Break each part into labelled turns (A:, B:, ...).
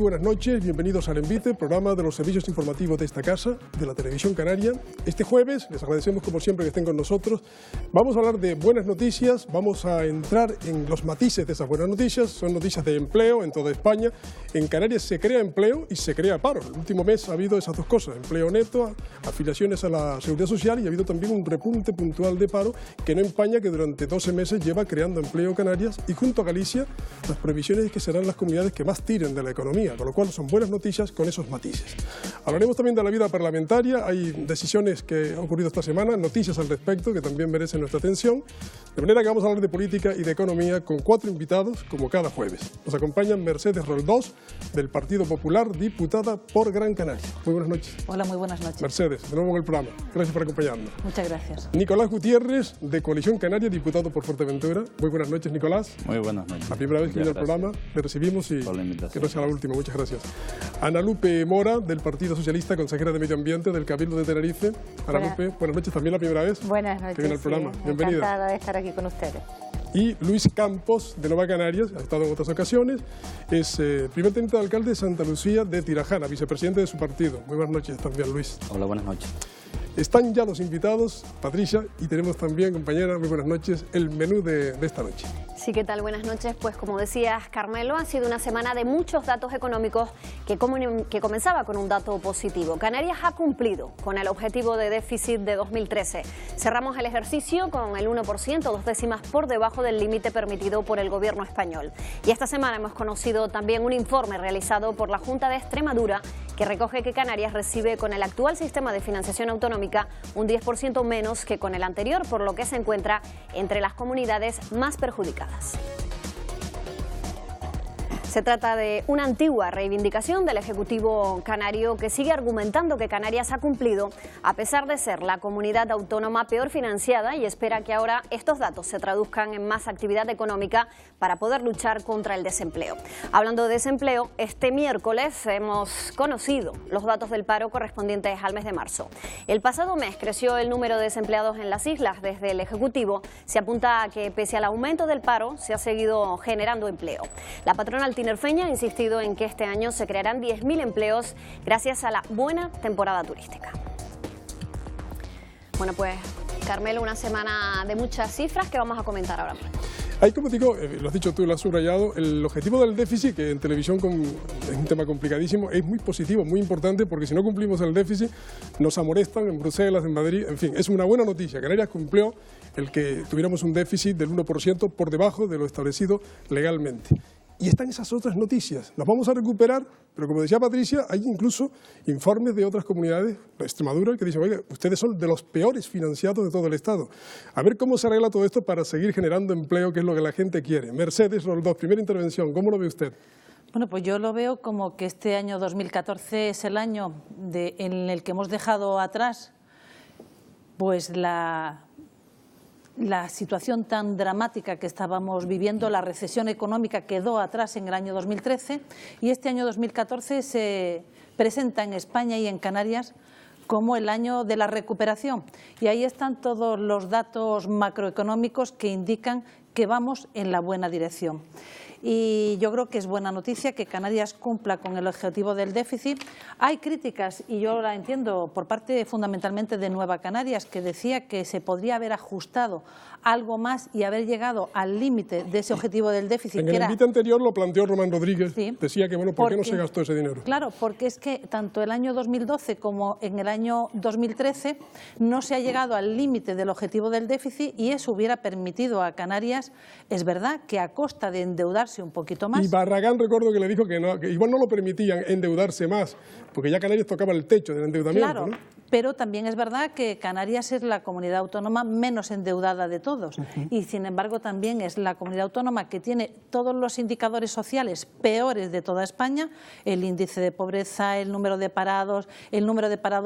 A: buenas noches, bienvenidos al Envite, programa de los servicios informativos de esta casa, de la Televisión Canaria. Este jueves, les agradecemos como siempre que estén con nosotros. Vamos a hablar de buenas noticias, vamos a entrar en los matices de esas buenas noticias. Son noticias de empleo en toda España. En Canarias se crea empleo y se crea paro. El último mes ha habido esas dos cosas, empleo neto, afiliaciones a la Seguridad Social, y ha habido también un repunte puntual de paro que no empaña que durante 12 meses lleva creando empleo Canarias, y junto a Galicia las previsiones es que serán las comunidades que más tiren de la economía, con lo cual son buenas noticias con esos matices. Hablaremos también de la vida parlamentaria, hay decisiones que han ocurrido esta semana, noticias al respecto que también merecen nuestra atención, de manera que vamos a hablar de política y de economía con 4 invitados como cada jueves. Nos acompañan Mercedes Roldós, del Partido Popular, diputada por Gran Canaria. Muy buenas noches.
B: Hola, muy buenas noches.
A: Mercedes, de nuevo en el programa. Gracias por acompañarnos.
B: Muchas gracias.
A: Nicolás Gutiérrez, de Coalición Canaria, diputado por Fuerteventura. Muy buenas noches, Nicolás.
C: Muy buenas noches.
A: La primera vez que viene al programa, le recibimos y que no sea la última. Muchas gracias. Ana Lupe Mora, del Partido Socialista, consejera de Medio Ambiente del Cabildo de Tenerife. Ana Lupe, buenas noches, también la primera vez.
D: Buenas noches.
A: Que viene al programa.
D: Sí,
A: bienvenida.
D: Encantada de estar aquí con ustedes.
A: Y Luis Campos, de Nueva Canarias, ha estado en otras ocasiones, es primer teniente de alcalde de Santa Lucía de Tirajana, vicepresidente de su partido. Muy buenas noches también, Luis.
C: Hola, buenas noches.
A: Están ya los invitados, Patricia, y tenemos también, compañera, muy buenas noches, el menú de esta noche.
E: Sí, ¿qué tal? Buenas noches. Pues como decías, Carmelo, ha sido una semana de muchos datos económicos que comenzaba con un dato positivo. Canarias ha cumplido con el objetivo de déficit de 2013. Cerramos el ejercicio con el 1%, 2 décimas por debajo del límite permitido por el gobierno español. Y esta semana hemos conocido también un informe realizado por la Junta de Extremadura que recoge que Canarias recibe con el actual sistema de financiación autonómica un 10% menos que con el anterior, por lo que se encuentra entre las comunidades más perjudicadas. Se trata de una antigua reivindicación del Ejecutivo canario, que sigue argumentando que Canarias ha cumplido a pesar de ser la comunidad autónoma peor financiada, y espera que ahora estos datos se traduzcan en más actividad económica para poder luchar contra el desempleo. Hablando de desempleo, este miércoles hemos conocido los datos del paro correspondientes al mes de marzo. El pasado mes creció el número de desempleados en las islas. Desde el Ejecutivo se apunta a que pese al aumento del paro se ha seguido generando empleo. La patronal tinerfeña ha insistido en que este año se crearán 10.000 empleos gracias a la buena temporada turística. Bueno, pues, Carmelo, una semana de muchas cifras que vamos a comentar ahora mismo.
A: Hay, como digo, lo has dicho tú, lo has subrayado, el objetivo del déficit, que en televisión es un tema complicadísimo, es muy positivo, muy importante, porque si no cumplimos el déficit nos amonestan en Bruselas, en Madrid, en fin, es una buena noticia. Canarias cumplió el que tuviéramos un déficit del 1% por debajo de lo establecido legalmente. Y están esas otras noticias, las vamos a recuperar, pero como decía Patricia, hay incluso informes de otras comunidades, la Extremadura, que dicen, oiga, ustedes son de los peores financiados de todo el Estado. A ver cómo se arregla todo esto para seguir generando empleo, que es lo que la gente quiere. Mercedes Roldós, primera intervención, ¿cómo lo ve usted?
B: Bueno, pues yo lo veo como que este año 2014 es el año en el que hemos dejado atrás pues la situación tan dramática que estábamos viviendo, la recesión económica quedó atrás en el año 2013, y este año 2014 se presenta en España y en Canarias como el año de la recuperación. Y ahí están todos los datos macroeconómicos que indican que vamos en la buena dirección. Y yo creo que es buena noticia que Canarias cumpla con el objetivo del déficit. Hay críticas, y yo la entiendo, por parte fundamentalmente de Nueva Canarias, que decía que se podría haber ajustado algo más y haber llegado al límite de ese objetivo del déficit.
A: En el invite anterior lo planteó Román Rodríguez,
B: sí,
A: decía que bueno, ¿por qué no se gastó ese dinero?
B: Claro, porque es que tanto el año 2012 como en el año 2013 no se ha llegado al límite del objetivo del déficit, y eso hubiera permitido a Canarias, es verdad, que a costa de endeudarse un poquito más.
A: Y Barragán, recuerdo que le dijo que, no, que igual no lo permitían endeudarse más, porque ya Canarias tocaba el techo del endeudamiento.
B: Claro,
A: ¿no?
B: Pero también es verdad que Canarias es la comunidad autónoma menos endeudada de todos, y sin embargo también es la comunidad autónoma que tiene todos los indicadores sociales peores de toda España: el índice de pobreza, el número de parados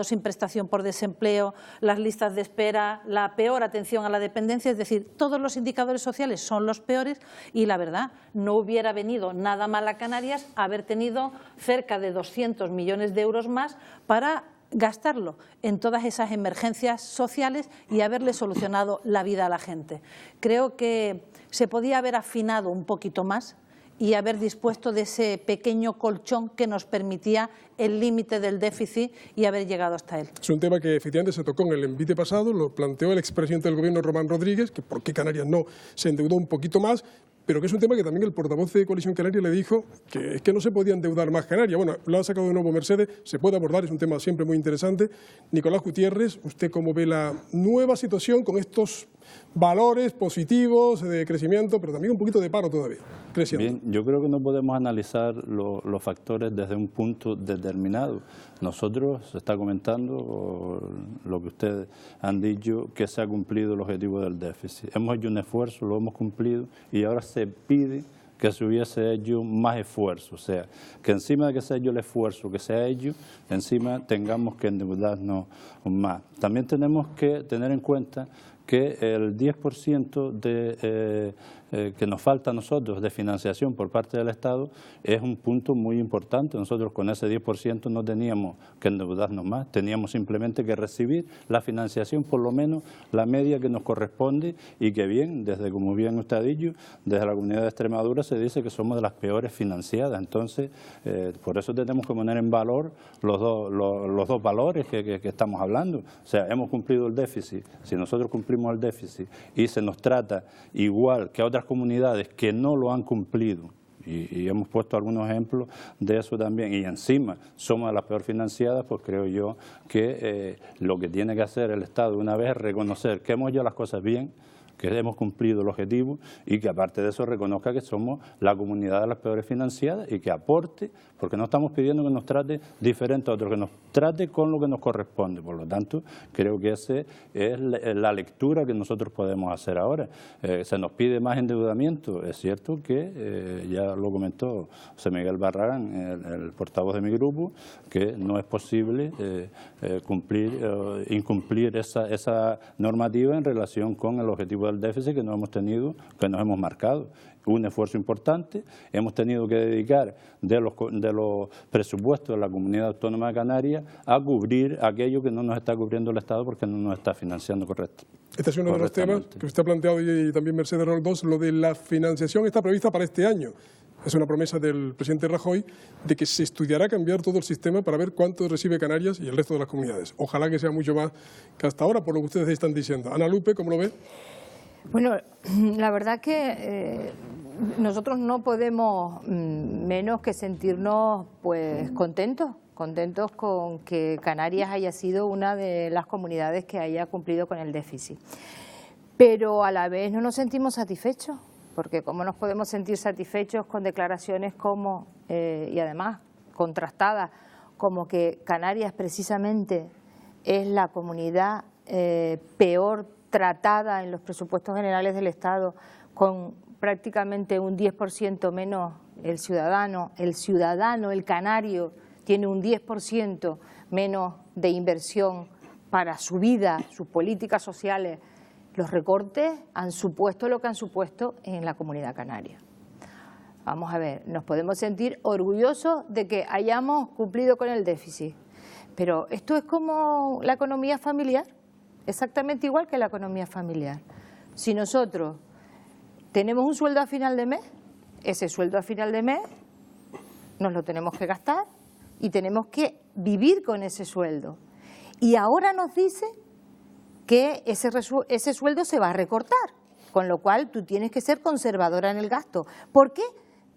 B: sin prestación por desempleo, las listas de espera, la peor atención a la dependencia. Es decir, todos los indicadores sociales son los peores, y la verdad, no hubiera venido nada mal a Canarias haber tenido cerca de 200 millones de euros más para gastarlo en todas esas emergencias sociales y haberle solucionado la vida a la gente. Creo que se podía haber afinado un poquito más y haber dispuesto de ese pequeño colchón que nos permitía el límite del déficit y haber llegado hasta él.
A: Es un tema que efectivamente se tocó en el envite pasado, lo planteó el expresidente del Gobierno, Román Rodríguez, que por qué Canarias no se endeudó un poquito más, pero que es un tema que también el portavoz de Coalición Canaria le dijo que es que no se podía endeudar más Canarias. Bueno, lo ha sacado de nuevo Mercedes, se puede abordar, es un tema siempre muy interesante. Nicolás Gutiérrez, ¿usted cómo ve la nueva situación con estos valores positivos de crecimiento, pero también un poquito de paro todavía, creciendo?
C: Bien, yo creo que no podemos analizar los factores desde un punto determinado. Nosotros, se está comentando lo que ustedes han dicho, que se ha cumplido el objetivo del déficit. Hemos hecho un esfuerzo, lo hemos cumplido y ahora se pide que se hubiese hecho más esfuerzo, o sea, que encima de que se ha hecho el esfuerzo que se ha hecho, encima tengamos que endeudarnos más. También tenemos que tener en cuenta que el 10% que nos falta a nosotros de financiación por parte del Estado es un punto muy importante. Nosotros con ese 10% no teníamos que endeudarnos más, teníamos simplemente que recibir la financiación, por lo menos la media que nos corresponde, y que bien, como bien usted ha dicho, desde la Comunidad de Extremadura se dice que somos de las peores financiadas. Entonces, por eso tenemos que poner en valor los dos valores que estamos hablando. O sea, hemos cumplido el déficit. Si nosotros cumplimos el déficit y se nos trata igual que a otras comunidades que no lo han cumplido, y hemos puesto algunos ejemplos de eso también, y encima somos de las peor financiadas, pues creo yo que lo que tiene que hacer el Estado una vez es reconocer que hemos hecho las cosas bien, que hemos cumplido el objetivo y que aparte de eso reconozca que somos la comunidad de las peores financiadas y que aporte, porque no estamos pidiendo que nos trate diferente a otros, que nos trate con lo que nos corresponde. Por lo tanto, creo que esa es la lectura que nosotros podemos hacer ahora. Se nos pide más endeudamiento, es cierto que, ya lo comentó José Miguel Barragán, el portavoz de mi grupo, que no es posible incumplir esa normativa en relación con el objetivo del déficit que nos hemos tenido, que nos hemos marcado. Un esfuerzo importante, hemos tenido que dedicar de los presupuestos de la Comunidad Autónoma de Canarias a cubrir aquello que no nos está cubriendo el Estado porque no nos está financiando correctamente.
A: Este es uno de los temas que usted ha planteado y también Mercedes Roldós, lo de la financiación está prevista para este año. Es una promesa del presidente Rajoy de que se estudiará cambiar todo el sistema para ver cuánto recibe Canarias y el resto de las comunidades. Ojalá que sea mucho más que hasta ahora, por lo que ustedes están diciendo. Ana Lupe, ¿cómo lo ve?
D: Bueno, la verdad que nosotros no podemos menos que sentirnos pues contentos con que Canarias haya sido una de las comunidades que haya cumplido con el déficit. Pero a la vez no nos sentimos satisfechos, porque ¿cómo nos podemos sentir satisfechos con declaraciones como, y además contrastadas, como que Canarias precisamente es la comunidad peor tratada en los presupuestos generales del Estado, con prácticamente un 10% menos el ciudadano, el canario, tiene un 10% menos de inversión para su vida, sus políticas sociales? Los recortes han supuesto lo que han supuesto en la comunidad canaria. Vamos a ver, nos podemos sentir orgullosos de que hayamos cumplido con el déficit, pero esto es como la economía familiar, exactamente igual que la economía familiar. Si nosotros tenemos un sueldo a final de mes, ese sueldo a final de mes nos lo tenemos que gastar y tenemos que vivir con ese sueldo. Y ahora nos dice que ese sueldo se va a recortar, con lo cual tú tienes que ser conservadora en el gasto. ¿Por qué?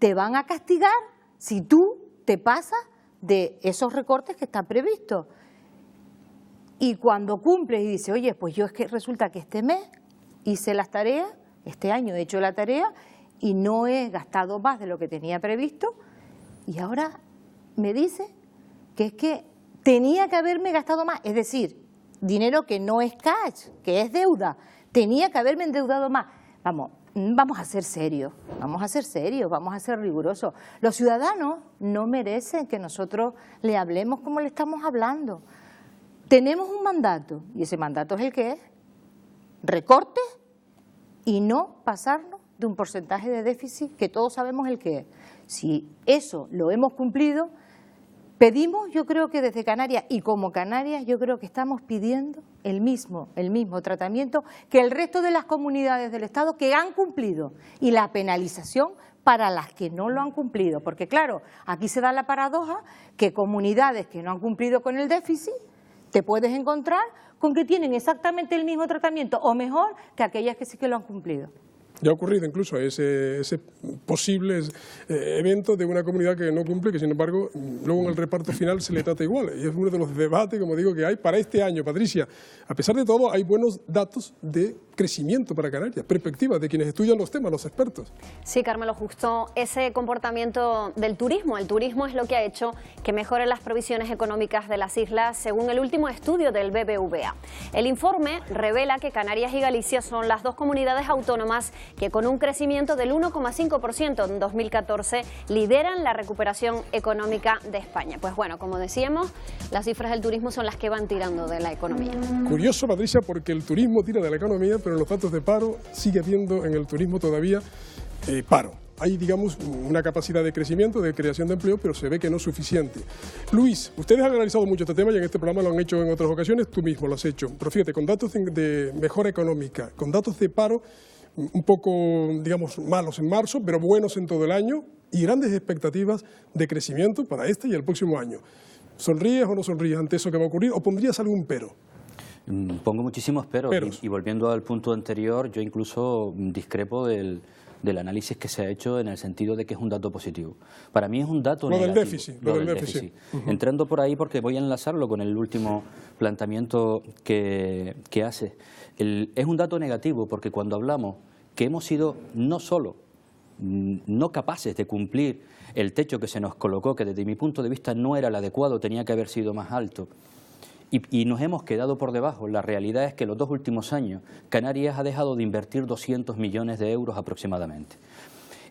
D: Te van a castigar si tú te pasas de esos recortes que están previstos. Y cuando cumples y dices, oye, pues yo es que resulta que este mes hice las tareas, este año he hecho la tarea y no he gastado más de lo que tenía previsto, y ahora me dice que es que tenía que haberme gastado más, es decir, dinero que no es cash, que es deuda, tenía que haberme endeudado más. Vamos a ser serios, vamos a ser rigurosos. Los ciudadanos no merecen que nosotros le hablemos como le estamos hablando. Tenemos un mandato, y ese mandato es el que es: recortes y no pasarnos de un porcentaje de déficit que todos sabemos el que es. Si eso lo hemos cumplido, pedimos, yo creo que desde Canarias, y como Canarias yo creo que estamos pidiendo el mismo tratamiento que el resto de las comunidades del Estado que han cumplido, y la penalización para las que no lo han cumplido. Porque claro, aquí se da la paradoja que comunidades que no han cumplido con el déficit te puedes encontrar con que tienen exactamente el mismo tratamiento o mejor que aquellas que sí que lo han cumplido.
A: Ya ha ocurrido incluso ese posible evento de una comunidad que no cumple, que sin embargo luego en el reparto final se le trata igual. Y es uno de los debates, como digo, que hay para este año. Patricia, a pesar de todo hay buenos datos de crecimiento para Canarias, perspectivas de quienes estudian los temas, los expertos.
E: Sí, Carmelo, justo ese comportamiento del turismo. El turismo es lo que ha hecho que mejoren las provisiones económicas de las islas, según el último estudio del BBVA. El informe revela que Canarias y Galicia son las dos comunidades autónomas que con un crecimiento del 1,5% en 2014 lideran la recuperación económica de España. Pues bueno, como decíamos, las cifras del turismo son las que van tirando de la economía.
A: Curioso, Patricia, porque el turismo tira de la economía, pero en los datos de paro sigue habiendo en el turismo todavía paro. Hay, digamos, una capacidad de crecimiento, de creación de empleo, pero se ve que no es suficiente. Luis, ustedes han analizado mucho este tema y en este programa lo han hecho en otras ocasiones, tú mismo lo has hecho. Pero fíjate, con datos de mejora económica, con datos de paro un poco, digamos, malos en marzo, pero buenos en todo el año, y grandes expectativas de crecimiento para este y el próximo año. ¿Sonríes o no sonríes ante eso que va a ocurrir o pondrías algún pero?
F: Pongo muchísimos peros. Y volviendo al punto anterior, yo incluso discrepo del análisis que se ha hecho en el sentido de que es un dato positivo. Para mí es un dato negativo.
A: Lo del déficit.
F: Entrando por ahí porque voy a enlazarlo con el último planteamiento que hace. Es un dato negativo porque cuando hablamos que hemos sido no solo no capaces de cumplir el techo que se nos colocó, que desde mi punto de vista no era el adecuado, tenía que haber sido más alto, y nos hemos quedado por debajo. La realidad es que en los 2 últimos años Canarias ha dejado de invertir 200 millones de euros aproximadamente.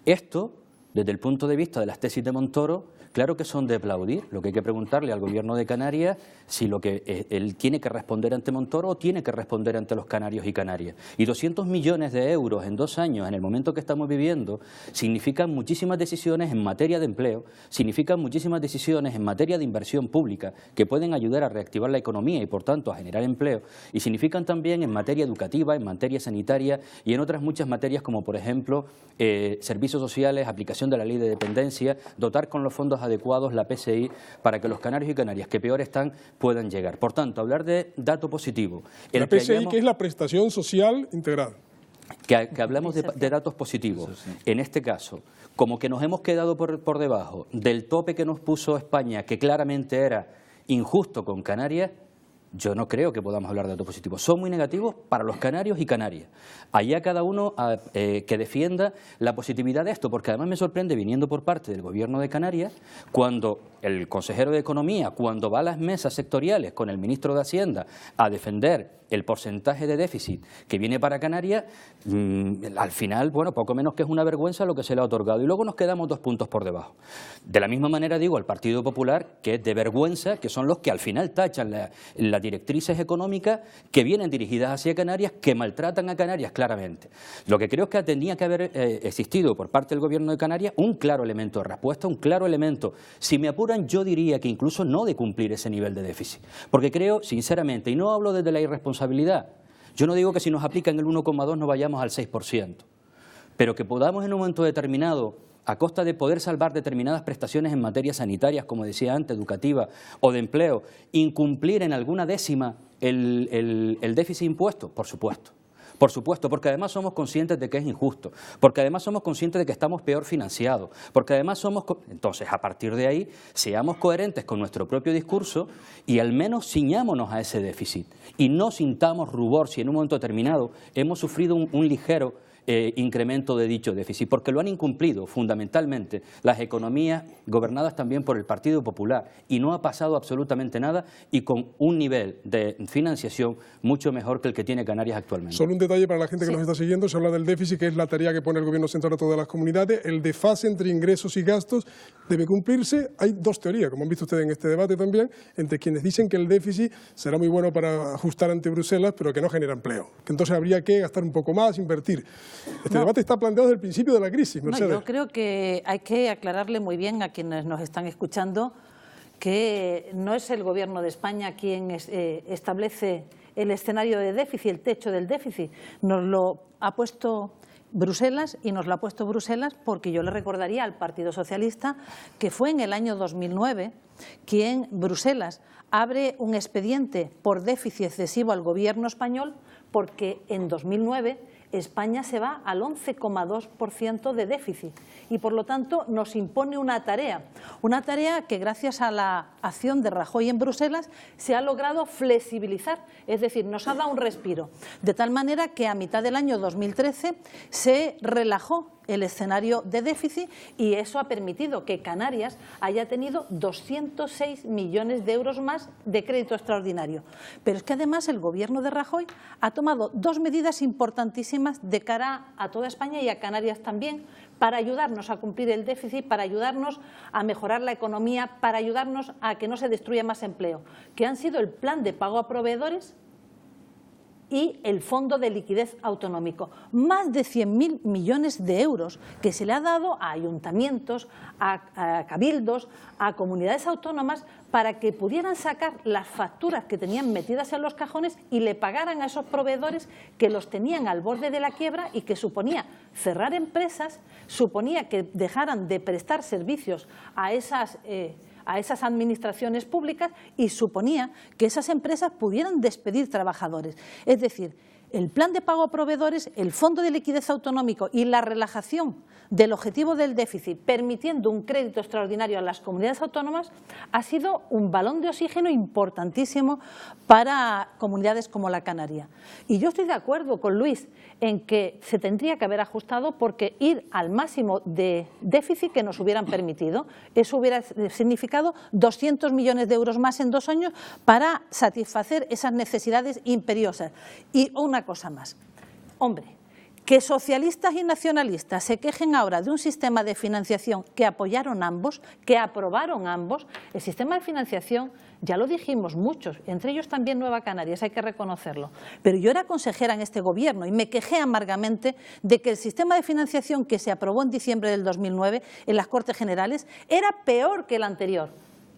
F: Esto, desde el punto de vista de las tesis de Montoro, claro que son de aplaudir. Lo que hay que preguntarle al Gobierno de Canarias si lo que él tiene que responder ante Montoro o tiene que responder ante los canarios y Canarias. Y 200 millones de euros en 2 años, en el momento que estamos viviendo, significan muchísimas decisiones en materia de empleo, significan muchísimas decisiones en materia de inversión pública que pueden ayudar a reactivar la economía y, por tanto, a generar empleo, y significan también en materia educativa, en materia sanitaria y en otras muchas materias como, por ejemplo, servicios sociales, aplicación de la ley de dependencia, dotar con los fondos adecuados la PSI para que los canarios y canarias que peor están puedan llegar. Por tanto, hablar de dato positivo.
A: La PSI, que es la prestación social integral.
F: Que hablamos de datos positivos. En este caso, como que nos hemos quedado por debajo del tope que nos puso España, que claramente era injusto con Canarias, yo no creo que podamos hablar de datos positivos. Son muy negativos para los canarios y Canarias. Allá cada uno que defienda la positividad de esto, porque además me sorprende, viniendo por parte del Gobierno de Canarias, cuando el consejero de Economía, cuando va a las mesas sectoriales con el ministro de Hacienda a defender el porcentaje de déficit que viene para Canarias, al final, bueno, poco menos que es una vergüenza lo que se le ha otorgado. Y luego nos quedamos 2 puntos por debajo. De la misma manera digo al Partido Popular que es de vergüenza, que son los que al final tachan las directrices económicas que vienen dirigidas hacia Canarias, que maltratan a Canarias claramente. Lo que creo es que tenía que haber existido por parte del Gobierno de Canarias un claro elemento de respuesta, un claro elemento, si me apuran yo diría que incluso no de cumplir ese nivel de déficit. Porque creo, sinceramente, y no hablo desde la irresponsabilidad, yo no digo que si nos aplican el 1,2 no vayamos al 6%, pero que podamos en un momento determinado, a costa de poder salvar determinadas prestaciones en materias sanitarias, como decía antes, educativa o de empleo, incumplir en alguna décima el déficit impuesto, por supuesto. Por supuesto, porque además somos conscientes de que es injusto, porque además somos conscientes de que estamos peor financiados, porque además somos... Entonces, a partir de ahí, seamos coherentes con nuestro propio discurso y al menos ciñámonos a ese déficit y no sintamos rubor si en un momento determinado hemos sufrido un ligero incremento de dicho déficit, porque lo han incumplido fundamentalmente las economías gobernadas también por el Partido Popular y no ha pasado absolutamente nada y con un nivel de financiación mucho mejor que el que tiene Canarias actualmente.
A: Solo un detalle para la gente que nos está siguiendo, se habla del déficit, que es la tarea que pone el Gobierno central a todas las comunidades. El desfase entre ingresos y gastos debe cumplirse. Hay 2 teorías, como han visto ustedes en este debate también, entre quienes dicen que el déficit será muy bueno para ajustar ante Bruselas, pero que no genera empleo, que entonces habría que gastar un poco más, invertir. Este debate está planteado desde el principio de la crisis, Mercedes.
B: No, yo creo que hay que aclararle muy bien a quienes nos están escuchando que no es el Gobierno de España quien establece el escenario de déficit, el techo del déficit, nos lo ha puesto Bruselas, y nos lo ha puesto Bruselas porque yo le recordaría al Partido Socialista que fue en el año 2009 quien Bruselas abre un expediente por déficit excesivo al gobierno español, porque en 2009 España se va al 11,2% de déficit y por lo tanto nos impone una tarea que gracias a la acción de Rajoy en Bruselas se ha logrado flexibilizar, es decir, nos ha dado un respiro, de tal manera que a mitad del año 2013 se relajó el escenario de déficit y eso ha permitido que Canarias haya tenido 206 millones de euros más de crédito extraordinario. Pero es que además el gobierno de Rajoy ha tomado dos medidas importantísimas de cara a toda España y a Canarias también, para ayudarnos a cumplir el déficit, para ayudarnos a mejorar la economía, para ayudarnos a que no se destruya más empleo, que han sido el plan de pago a proveedores y el Fondo de Liquidez Autonómico. Más de 100.000 millones de euros que se le ha dado a ayuntamientos, a cabildos, a comunidades autónomas para que pudieran sacar las facturas que tenían metidas en los cajones y le pagaran a esos proveedores que los tenían al borde de la quiebra y que suponía cerrar empresas, suponía que dejaran de prestar servicios a esas administraciones públicas y suponía que esas empresas pudieran despedir trabajadores. Es decir, el plan de pago a proveedores, el Fondo de Liquidez Autonómico y la relajación del objetivo del déficit, permitiendo un crédito extraordinario a las comunidades autónomas, ha sido un balón de oxígeno importantísimo para comunidades como la Canaria. Y yo estoy de acuerdo con Luis en que se tendría que haber ajustado, porque ir al máximo de déficit que nos hubieran permitido, eso hubiera significado 200 millones de euros más en 2 años para satisfacer esas necesidades imperiosas. Y una cosa más, hombre, que socialistas y nacionalistas se quejen ahora de un sistema de financiación que apoyaron ambos, que aprobaron ambos. El sistema de financiación, ya lo dijimos muchos, entre ellos también Nueva Canarias, hay que reconocerlo. Pero yo era consejera en este gobierno y me quejé amargamente de que el sistema de financiación que se aprobó en diciembre del 2009 en las Cortes Generales era peor que el anterior.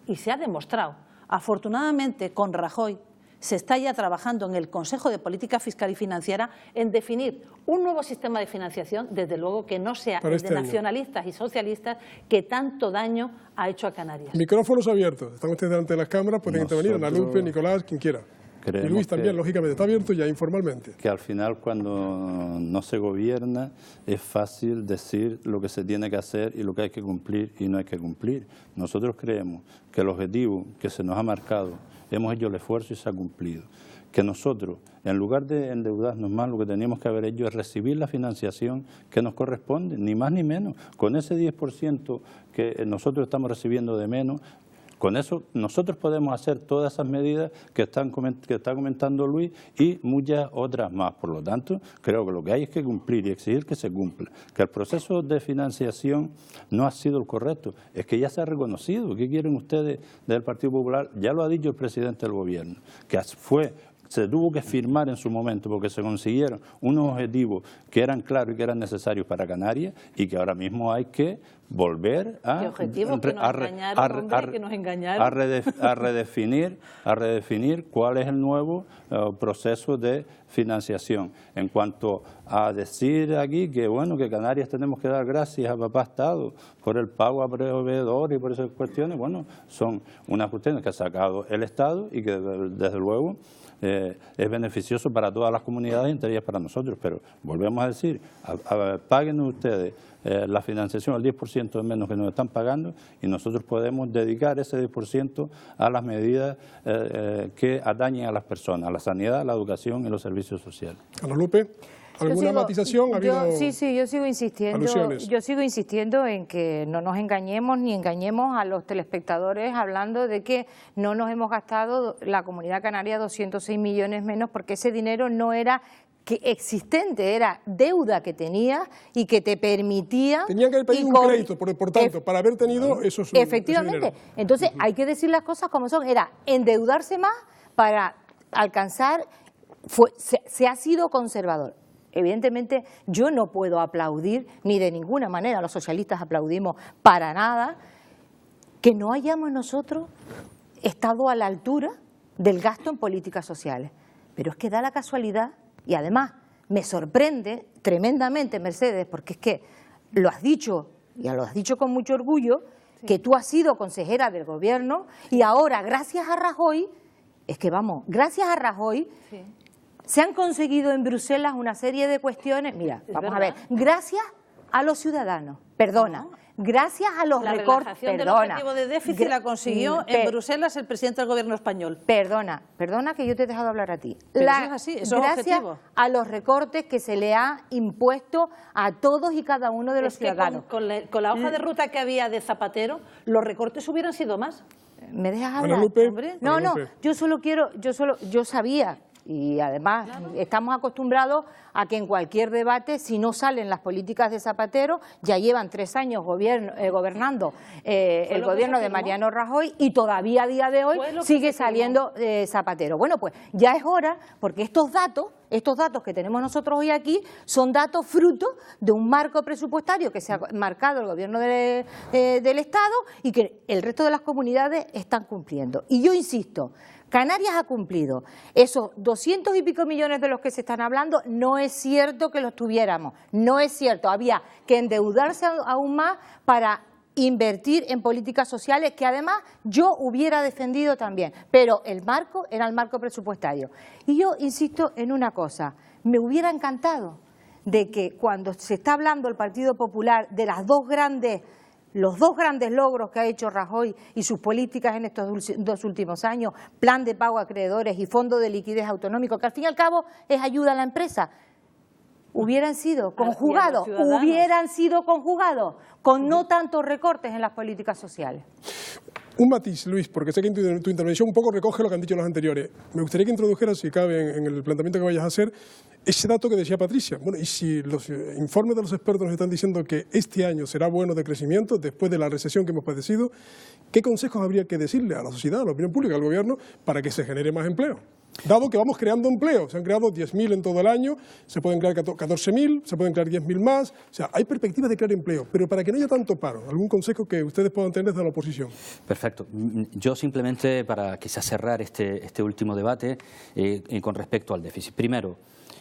B: Y se ha demostrado. Afortunadamente, con Rajoy, se está ya trabajando en el Consejo de Política Fiscal y Financiera en definir un nuevo sistema de financiación, desde luego que no sea el de nacionalistas y socialistas, que tanto daño ha hecho a Canarias.
A: Micrófonos abiertos. Están ustedes delante de las cámaras, pueden intervenir. Ana Lupe, Nicolás, quien quiera. Y Luis también, lógicamente, está abierto ya informalmente.
C: Que al final, cuando no se gobierna, es fácil decir lo que se tiene que hacer y lo que hay que cumplir y no hay que cumplir. Nosotros creemos que el objetivo que se nos ha marcado, hemos hecho el esfuerzo y se ha cumplido. Que nosotros, en lugar de endeudarnos más, lo que teníamos que haber hecho es recibir la financiación que nos corresponde, ni más ni menos. Con ese 10% que nosotros estamos recibiendo de menos, con eso nosotros podemos hacer todas esas medidas que está comentando Luis y muchas otras más. Por lo tanto, creo que lo que hay es que cumplir y exigir que se cumpla. Que el proceso de financiación no ha sido el correcto, es que ya se ha reconocido. ¿Qué quieren ustedes del Partido Popular? Ya lo ha dicho el presidente del gobierno, que se tuvo que firmar en su momento porque se consiguieron unos objetivos que eran claros y que eran necesarios para Canarias y que ahora mismo hay que volver a redefinir cuál es el nuevo proceso de financiación. En cuanto a decir aquí que bueno, que Canarias tenemos que dar gracias a papá Estado por el pago a proveedores y por esas cuestiones, bueno, son unas cuestiones que ha sacado el Estado y que desde luego es beneficioso para todas las comunidades, entre ellas para nosotros, pero volvemos a decir, paguen ustedes la financiación, el 10% de menos que nos están pagando, y nosotros podemos dedicar ese 10% a las medidas que atañen a las personas, a la sanidad, a la educación y los servicios sociales.
A: Ana Lupe, ¿alguna matización?
D: Sí, yo sigo insistiendo.
A: Alusiones.
D: Yo sigo insistiendo en que no nos engañemos ni engañemos a los telespectadores hablando de que no nos hemos gastado la Comunidad Canaria 206 millones menos, porque ese dinero no era existente, era deuda que tenías y que te permitía...
A: Tenían que haber pedido un crédito, por tanto, para haber tenido esos...
D: Efectivamente. Entonces, hay que decir las cosas como son. Era endeudarse más para alcanzar... Se ha sido conservador. Evidentemente, yo no puedo aplaudir, ni de ninguna manera los socialistas aplaudimos para nada, que no hayamos nosotros estado a la altura del gasto en políticas sociales. Pero es que da la casualidad, y además me sorprende tremendamente, Mercedes, porque es que lo has dicho, y lo has dicho con mucho orgullo, que tú has sido consejera del gobierno y ahora, gracias a Rajoy, es que vamos, gracias a Rajoy, se han conseguido en Bruselas una serie de cuestiones. Mira, vamos a ver, gracias a los ciudadanos, gracias a los recortes,
B: la relajación del objetivo de déficit la consiguió en Bruselas el presidente del gobierno español. Perdona
D: que yo te he dejado hablar a ti.
B: Pero eso es así, eso es
D: gracias
B: objetivo.
D: A los recortes que se le ha impuesto a todos y cada uno de los ciudadanos.
B: Con la hoja de ruta que había de Zapatero, los recortes hubieran sido más.
D: ¿Me dejas hablar? No, yo sabía. Y además estamos acostumbrados a que en cualquier debate, si no salen las políticas de Zapatero, ya llevan 3 años gobernando el gobierno de Mariano Rajoy y todavía a día de hoy sigue saliendo Zapatero. Bueno, pues ya es hora, porque estos datos que tenemos nosotros hoy aquí son datos fruto de un marco presupuestario que se ha marcado el gobierno del Estado y que el resto de las comunidades están cumpliendo. Y yo insisto, Canarias ha cumplido. Esos 200 y pico millones de los que se están hablando, no es cierto que los tuviéramos, no es cierto. Había que endeudarse aún más para invertir en políticas sociales, que además yo hubiera defendido también, pero el marco era el marco presupuestario. Y yo insisto en una cosa, me hubiera encantado de que cuando se está hablando el Partido Popular de los dos grandes logros que ha hecho Rajoy y sus políticas en estos 2 últimos años, plan de pago a acreedores y fondo de liquidez autonómico, que al fin y al cabo es ayuda a la empresa, hubieran sido conjugados con no tantos recortes en las políticas sociales.
A: Un matiz, Luis, porque sé que en tu intervención un poco recoge lo que han dicho los anteriores. Me gustaría que introdujeras, si cabe, en el planteamiento que vayas a hacer, ese dato que decía Patricia. Bueno, y si los informes de los expertos nos están diciendo que este año será bueno de crecimiento, después de la recesión que hemos padecido, ¿qué consejos habría que decirle a la sociedad, a la opinión pública, al gobierno, para que se genere más empleo? Dado que vamos creando empleo, se han creado 10.000 en todo el año, se pueden crear 14.000, se pueden crear 10.000 más, o sea, hay perspectivas de crear empleo, pero para que no haya tanto paro, ¿algún consejo que ustedes puedan tener desde la oposición?
F: Perfecto. Yo simplemente, para quizás cerrar este último debate con respecto al déficit. Primero,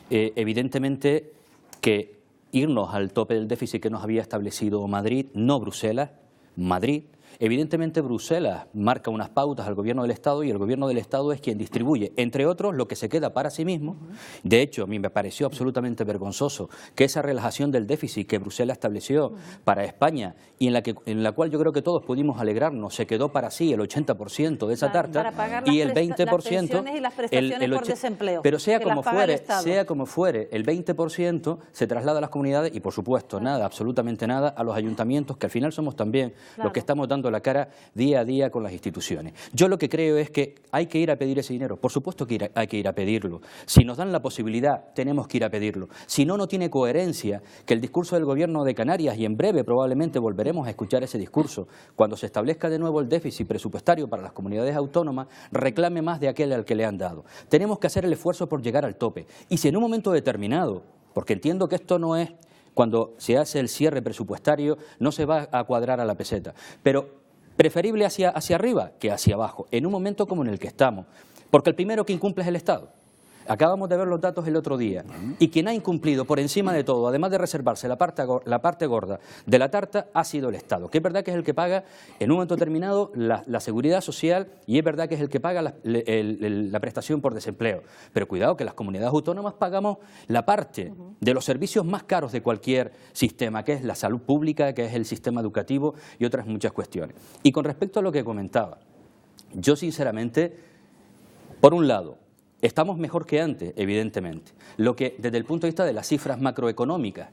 F: evidentemente que irnos al tope del déficit que nos había establecido Madrid, no Bruselas, Madrid. Evidentemente Bruselas marca unas pautas al gobierno del Estado y el gobierno del Estado es quien distribuye, entre otros, lo que se queda para sí mismo. De hecho, a mí me pareció absolutamente vergonzoso que esa relajación del déficit que Bruselas estableció para España y en la cual yo creo que todos pudimos alegrarnos, se quedó para sí el 80% de esa tarta y el 20%...
B: Las pensiones y las prestaciones por desempleo.
F: Pero sea como fuere, el 20% se traslada a las comunidades y, por supuesto, nada, absolutamente nada, a los ayuntamientos, que al final somos también los que estamos dando la cara día a día con las instituciones. Yo lo que creo es que hay que ir a pedir ese dinero. Por supuesto que hay que ir a pedirlo. Si nos dan la posibilidad, tenemos que ir a pedirlo. Si no, no tiene coherencia que el discurso del gobierno de Canarias, y en breve probablemente volveremos a escuchar ese discurso, cuando se establezca de nuevo el déficit presupuestario para las comunidades autónomas, reclame más de aquel al que le han dado. Tenemos que hacer el esfuerzo por llegar al tope. Y si en un momento determinado, porque entiendo que esto no es cuando se hace el cierre presupuestario, no se va a cuadrar a la peseta, pero preferible hacia arriba que hacia abajo, en un momento como en el que estamos, porque el primero que incumple es el Estado. Acabamos de ver los datos el otro día y quien ha incumplido por encima de todo, además de reservarse la parte gorda de la tarta, ha sido el Estado, que es verdad que es el que paga en un momento determinado la seguridad social y es verdad que es el que paga la prestación por desempleo. Pero cuidado que las comunidades autónomas pagamos la parte de los servicios más caros de cualquier sistema, que es la salud pública, que es el sistema educativo y otras muchas cuestiones. Y con respecto a lo que comentaba, yo sinceramente, por un lado, estamos mejor que antes, evidentemente, lo que desde el punto de vista de las cifras macroeconómicas.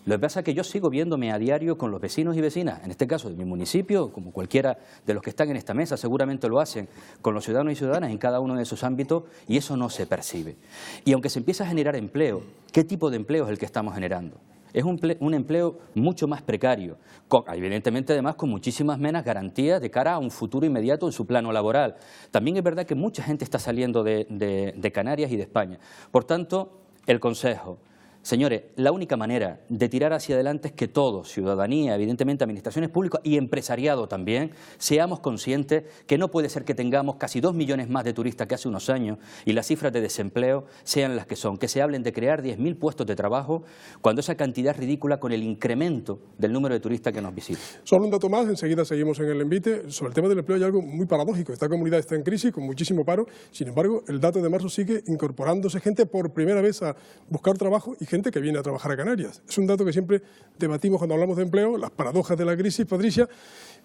F: Lo que pasa es que yo sigo viéndome a diario con los vecinos y vecinas, en este caso de mi municipio, como cualquiera de los que están en esta mesa, seguramente lo hacen con los ciudadanos y ciudadanas en cada uno de sus ámbitos y eso no se percibe. Y aunque se empieza a generar empleo, ¿qué tipo de empleo es el que estamos generando? Es un empleo mucho más precario, evidentemente además con muchísimas menos garantías de cara a un futuro inmediato en su plano laboral. También es verdad que mucha gente está saliendo de Canarias y de España. Por tanto, el consejo, Señores, la única manera de tirar hacia adelante es que todos, ciudadanía, evidentemente administraciones públicas y empresariado también, seamos conscientes que no puede ser que tengamos casi 2 millones más de turistas que hace unos años y las cifras de desempleo sean las que son, que se hablen de crear 10.000 puestos de trabajo cuando esa cantidad es ridícula con el incremento del número de turistas que nos visitan.
A: Solo un dato más, enseguida seguimos en el envite. Sobre el tema del empleo hay algo muy paradójico. Esta comunidad está en crisis, con muchísimo paro. Sin embargo, el dato de marzo sigue incorporándose gente por primera vez a buscar trabajo y gente que viene a trabajar a Canarias. Es un dato que siempre debatimos cuando hablamos de empleo, las paradojas de la crisis, Patricia.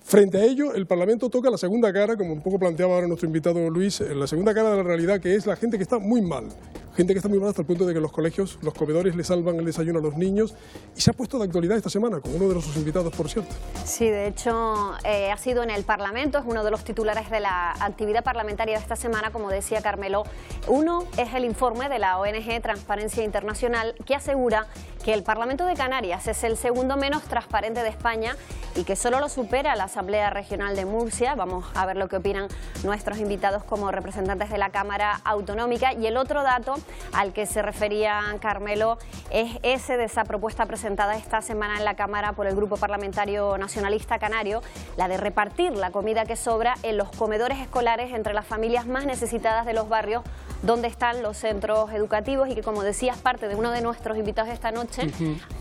A: Frente a ello, el Parlamento toca la segunda cara, como un poco planteaba ahora nuestro invitado Luis, la segunda cara de la realidad, que es la gente que está muy mal. Gente que está muy mal hasta el punto de que los colegios, los comedores le salvan el desayuno a los niños. Y se ha puesto de actualidad esta semana, con uno de nuestros invitados, por cierto.
E: Sí, de hecho, ha sido en el Parlamento, es uno de los titulares de la actividad parlamentaria de esta semana, como decía Carmelo. Uno es el informe de la ONG Transparencia Internacional, que asegura que el Parlamento de Canarias es el segundo menos transparente de España y que solo lo supera la Asamblea Regional de Murcia. Vamos a ver lo que opinan nuestros invitados como representantes de la Cámara Autonómica. Y el otro dato al que se refería Carmelo es ese de esa propuesta presentada esta semana en la Cámara por el Grupo Parlamentario Nacionalista Canario, la de repartir la comida que sobra en los comedores escolares entre las familias más necesitadas de los barrios donde están los centros educativos y que, como decías, parte de uno de nuestros invitados esta noche,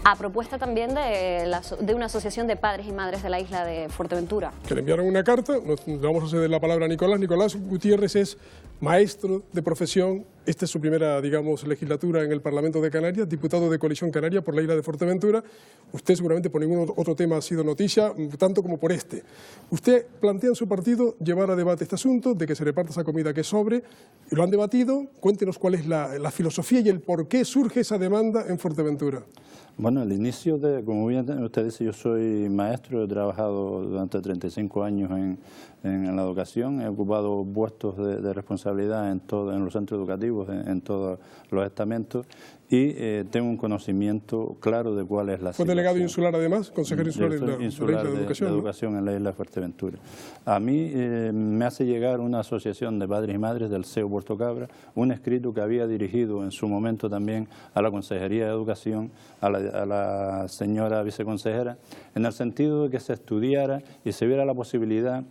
E: a propuesta también de una asociación de padres y madres de la isla de Fuerteventura. Que
A: le enviaron una carta, le vamos a ceder la palabra a Nicolás. Nicolás Gutiérrez es maestro de profesión, esta es su primera, digamos, legislatura en el Parlamento de Canarias, diputado de Coalición Canaria por la isla de Fuerteventura. Usted seguramente por ningún otro tema ha sido noticia, tanto como por este. Usted plantea en su partido llevar a debate este asunto de que se reparta esa comida que sobre, y lo han debatido. Cuéntenos cuál es la filosofía y el por qué surge esa demanda en Fuerteventura.
C: Bueno, el inicio de, como bien usted dice, yo soy maestro, he trabajado durante 35 años en la educación, he ocupado puestos de responsabilidad en los centros educativos, en todos los estamentos, y tengo un conocimiento claro de cuál es la situación.
A: ¿Fue delegado insular además? Consejero insular de
C: educación en la isla de Fuerteventura. A mí me hace llegar una asociación de padres y madres del CEO Puerto Cabra, un escrito que había dirigido en su momento también a la Consejería de Educación, a la señora viceconsejera, en el sentido de que se estudiara y se viera la posibilidad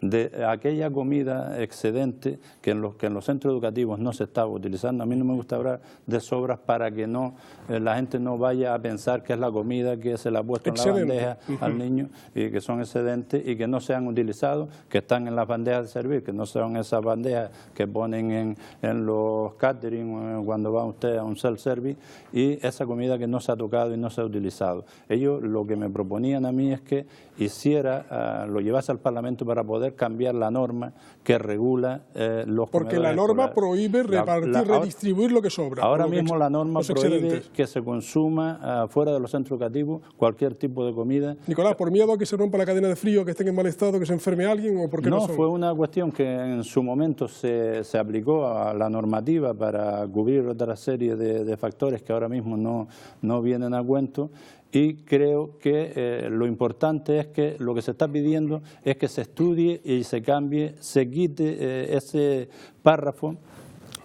C: de aquella comida excedente que en los centros educativos no se estaba utilizando. A mí no me gusta hablar de sobras para que no la gente no vaya a pensar que es la comida que se le ha puesto en la bandeja al niño y que son excedentes y que no se han utilizado, que están en las bandejas de servir, que no son esas bandejas que ponen en los catering cuando va usted a un self-service, y esa comida que no se ha tocado y no se ha utilizado. Ellos lo que me proponían a mí es que lo llevase al Parlamento para poder cambiar la norma que regula los comedores.
A: Porque la norma prohíbe repartir, redistribuir lo que sobra.
C: Ahora mismo la norma prohíbe que se consuma fuera de los centros educativos cualquier tipo de comida.
A: Nicolás, ¿por miedo a que se rompa la cadena de frío, que estén en mal estado, que se enferme alguien o por qué no son?
C: Fue una cuestión que en su momento se aplicó a la normativa para cubrir otra serie de factores que ahora mismo no vienen a cuento. Y creo que lo importante es que lo que se está pidiendo es que se estudie y se cambie, se quite ese párrafo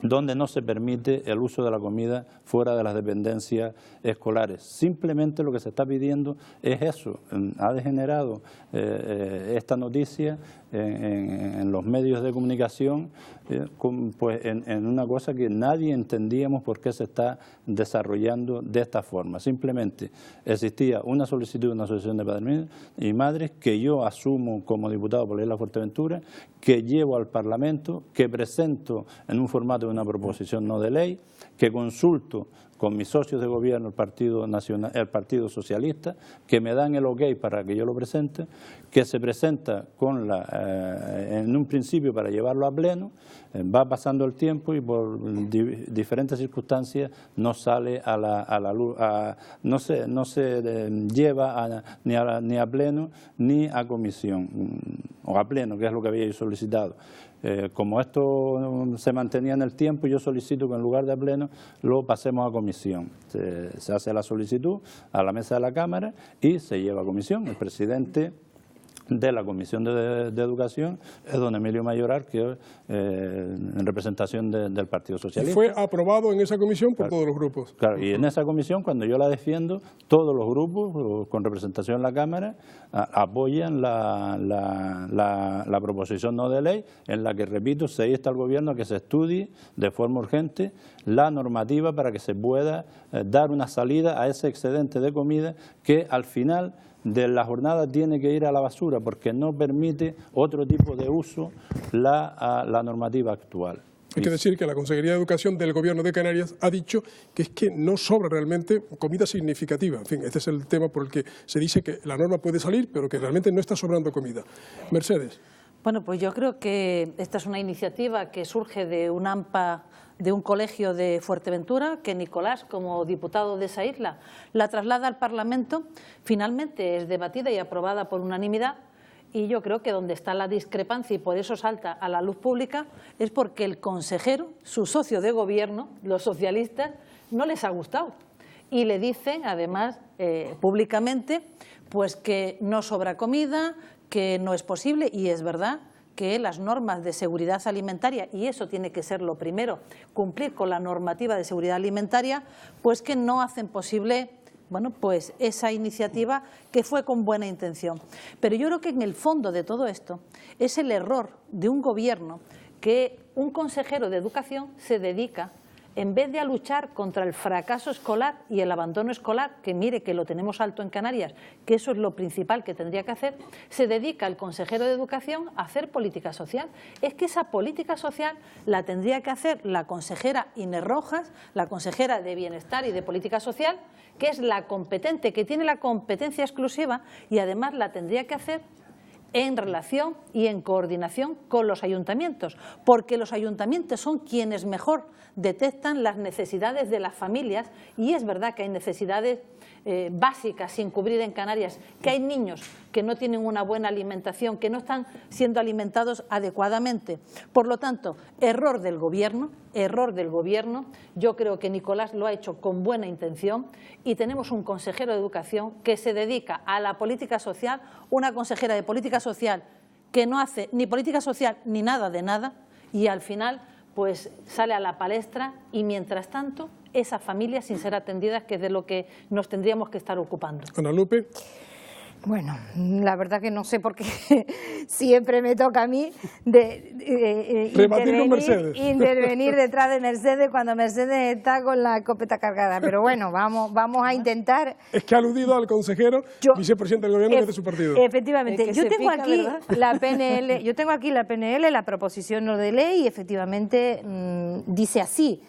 C: donde no se permite el uso de la comida fuera de las dependencias escolares. Simplemente lo que se está pidiendo es eso. Ha degenerado esta noticia en los medios de comunicación pues en una cosa que nadie entendíamos por qué se está desarrollando de esta forma. Simplemente existía una solicitud de una asociación de padres y madres que yo asumo como diputado por la isla de Fuerteventura, que llevo al Parlamento, que presento en un formato de una proposición no de ley, que consulto con mis socios de gobierno, el Partido Socialista, que me dan el ok para que yo lo presente, que se presenta en un principio para llevarlo a pleno, va pasando el tiempo y por diferentes circunstancias no sale a la luz, no se lleva ni a pleno ni a comisión, o a pleno, que es lo que había yo solicitado. Como esto se mantenía en el tiempo, yo solicito que en lugar de a pleno lo pasemos a comisión. Se hace la solicitud a la mesa de la Cámara y se lleva a comisión. El presidente de la Comisión de Educación es don Emilio Mayoral, que en representación del Partido Socialista.
A: Y fue aprobado en esa comisión por todos los grupos.
C: Claro, y en esa comisión, cuando yo la defiendo, todos los grupos con representación en la Cámara apoyan la proposición no de ley, en la que, repito, se insta al Gobierno a que se estudie de forma urgente la normativa para que se pueda dar una salida a ese excedente de comida que al final de la jornada tiene que ir a la basura porque no permite otro tipo de uso la normativa actual.
A: Hay que decir que la Consejería de Educación del Gobierno de Canarias ha dicho que es que no sobra realmente comida significativa. En fin, este es el tema por el que se dice que la norma puede salir, pero que realmente no está sobrando comida. Mercedes.
B: Bueno, pues yo creo que esta es una iniciativa que surge de un AMPA de un colegio de Fuerteventura, que Nicolás, como diputado de esa isla, la traslada al Parlamento, finalmente es debatida y aprobada por unanimidad, y yo creo que donde está la discrepancia y por eso salta a la luz pública es porque el consejero, su socio de gobierno, los socialistas, no les ha gustado y le dice, además, públicamente, pues que no sobra comida, que no es posible, y es verdad que las normas de seguridad alimentaria, y eso tiene que ser lo primero, cumplir con la normativa de seguridad alimentaria, pues que no hacen posible, bueno, pues esa iniciativa que fue con buena intención. Pero yo creo que en el fondo de todo esto es el error de un gobierno que un consejero de educación se dedica, en vez de a luchar contra el fracaso escolar y el abandono escolar, que mire que lo tenemos alto en Canarias, que eso es lo principal que tendría que hacer, se dedica el consejero de Educación a hacer política social. Es que esa política social la tendría que hacer la consejera Inés Rojas, la consejera de Bienestar y de Política Social, que es la competente, que tiene la competencia exclusiva, y además la tendría que hacer en relación y en coordinación con los ayuntamientos, porque los ayuntamientos son quienes mejor detectan las necesidades de las familias, y es verdad que hay necesidades básicas sin cubrir en Canarias, que hay niños que no tienen una buena alimentación, que no están siendo alimentados adecuadamente. Por lo tanto, error del gobierno. Yo creo que Nicolás lo ha hecho con buena intención y tenemos un consejero de Educación que se dedica a la política social, una consejera de política social que no hace ni política social ni nada de nada, y al final pues sale a la palestra, y mientras tanto esas familias sin ser atendidas, que es de lo que nos tendríamos que estar ocupando.
A: Ana Lupe.
D: Bueno, la verdad que no sé por qué siempre me toca a mí intervenir detrás de Mercedes cuando Mercedes está con la escopeta cargada. Pero bueno, vamos a intentar.
A: Es que ha aludido al consejero, vicepresidente del gobierno, que es de su partido.
D: Efectivamente, yo tengo aquí la PNL, la proposición no de ley, y efectivamente dice así: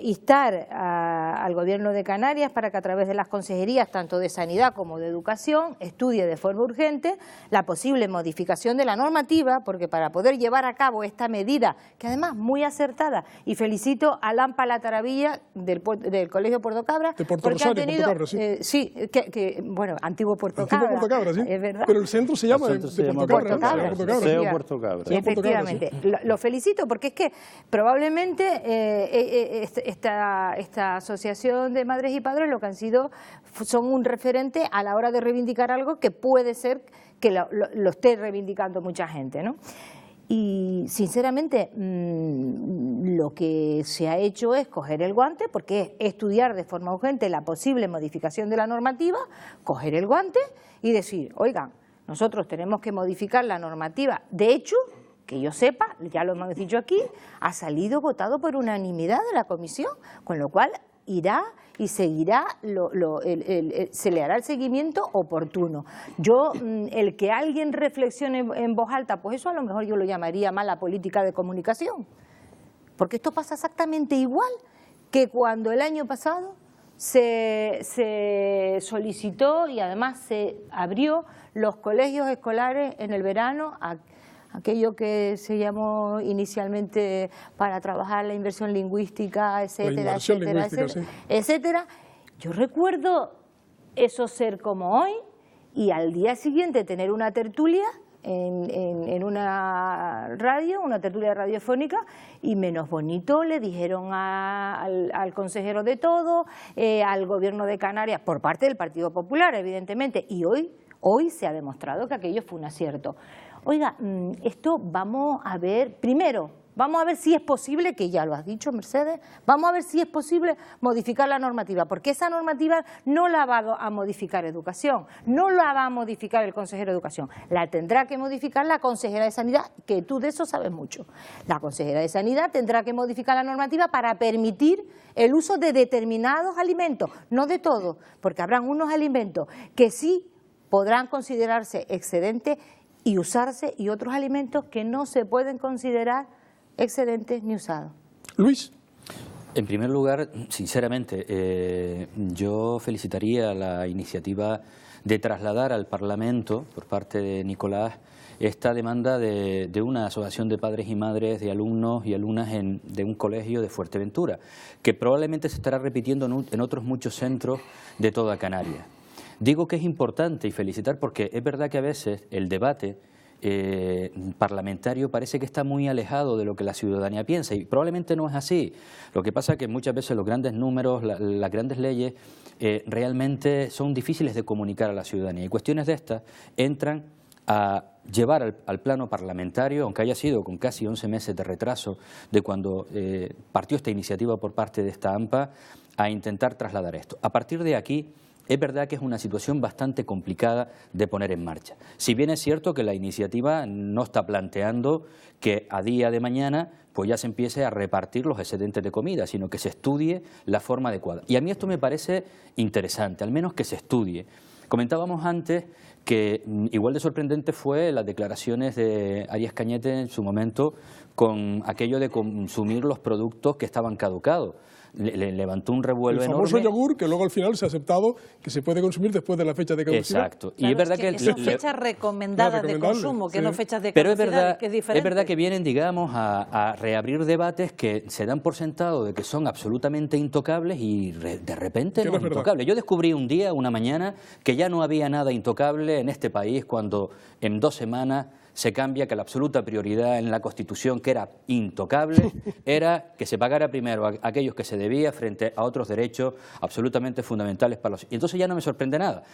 D: instar al Gobierno de Canarias para que a través de las consejerías tanto de Sanidad como de Educación estudie de forma urgente la posible modificación de la normativa, porque para poder llevar a cabo esta medida, que además muy acertada, y felicito a Lampa La Taravilla del Colegio Puerto Cabra,
A: de Puerto Rosario,
D: ha tenido,
A: Puerto Cabra, sí.
D: Bueno, antiguo Puerto
A: Cabra.
D: Antiguo
A: Puerto Cabra, sí.
D: Es verdad.
A: Pero el centro se llama
D: Puerto Cabra.
C: Puerto Cabra.
D: Efectivamente. Lo felicito porque es que probablemente esta asociación de madres y padres lo que han sido son un referente a la hora de reivindicar algo que puede ser que lo esté reivindicando mucha gente, ¿no? Y sinceramente lo que se ha hecho es coger el guante, porque es estudiar de forma urgente la posible modificación de la normativa, coger el guante y decir, oigan, nosotros tenemos que modificar la normativa. De hecho, que yo sepa, ya lo hemos dicho aquí, ha salido votado por unanimidad de la comisión, con lo cual irá y seguirá, se le hará el seguimiento oportuno. Yo, el que alguien reflexione en voz alta, pues eso a lo mejor yo lo llamaría mala política de comunicación, porque esto pasa exactamente igual que cuando el año pasado se solicitó y además se abrió los colegios escolares en el verano a aquello que se llamó inicialmente para trabajar la inversión lingüística, etcétera, etcétera. Yo recuerdo eso ser como hoy, y al día siguiente tener una tertulia en una radio, una tertulia radiofónica, y menos bonito le dijeron al consejero de todo, al Gobierno de Canarias, por parte del Partido Popular, evidentemente, y hoy Hoy se ha demostrado que aquello fue un acierto. Oiga, esto vamos a ver, primero, vamos a ver si es posible, que ya lo has dicho, Mercedes, vamos a ver si es posible modificar la normativa, porque esa normativa no la va a modificar Educación, no la va a modificar el consejero de Educación, la tendrá que modificar la consejera de Sanidad, que tú de eso sabes mucho. La consejera de Sanidad tendrá que modificar la normativa para permitir el uso de determinados alimentos, no de todos, porque habrán unos alimentos que sí podrán considerarse excedentes y usarse, y otros alimentos que no se pueden considerar excedentes ni usados.
A: Luis.
F: En primer lugar, sinceramente, yo felicitaría la iniciativa de trasladar al Parlamento, por parte de Nicolás, esta demanda de una asociación de padres y madres de alumnos y alumnas de un colegio de Fuerteventura, que probablemente se estará repitiendo en otros muchos centros de toda Canarias. Digo que es importante y felicitar porque es verdad que a veces el debate parlamentario parece que está muy alejado de lo que la ciudadanía piensa y probablemente no es así. Lo que pasa es que muchas veces los grandes números, las grandes leyes realmente son difíciles de comunicar a la ciudadanía y cuestiones de estas entran a llevar al plano parlamentario, aunque haya sido con casi 11 meses de retraso de cuando partió esta iniciativa por parte de esta AMPA, a intentar trasladar esto. A partir de aquí, es verdad que es una situación bastante complicada de poner en marcha. Si bien es cierto que la iniciativa no está planteando que a día de mañana pues ya se empiece a repartir los excedentes de comida, sino que se estudie la forma adecuada. Y a mí esto me parece interesante, al menos que se estudie. Comentábamos antes que igual de sorprendente fue las declaraciones de Arias Cañete en su momento con aquello de consumir los productos que estaban caducados. Le levantó un revuelo enorme.
A: El famoso yogur que luego al final se ha aceptado que se puede consumir después de la fecha de caducidad.
F: Exacto. Claro, y es verdad que
B: son fechas recomendadas de consumo, que no fechas de caducidad.
F: Pero es verdad que vienen, digamos, a reabrir debates que se dan por sentado de que son absolutamente intocables y de repente no es intocable. Yo descubrí un día, una mañana, que ya no había nada intocable en este país cuando en 2 semanas se cambia que la absoluta prioridad en la Constitución, que era intocable, era que se pagara primero a aquellos que se debía frente a otros derechos absolutamente fundamentales para los... Y entonces ya no me sorprende nada.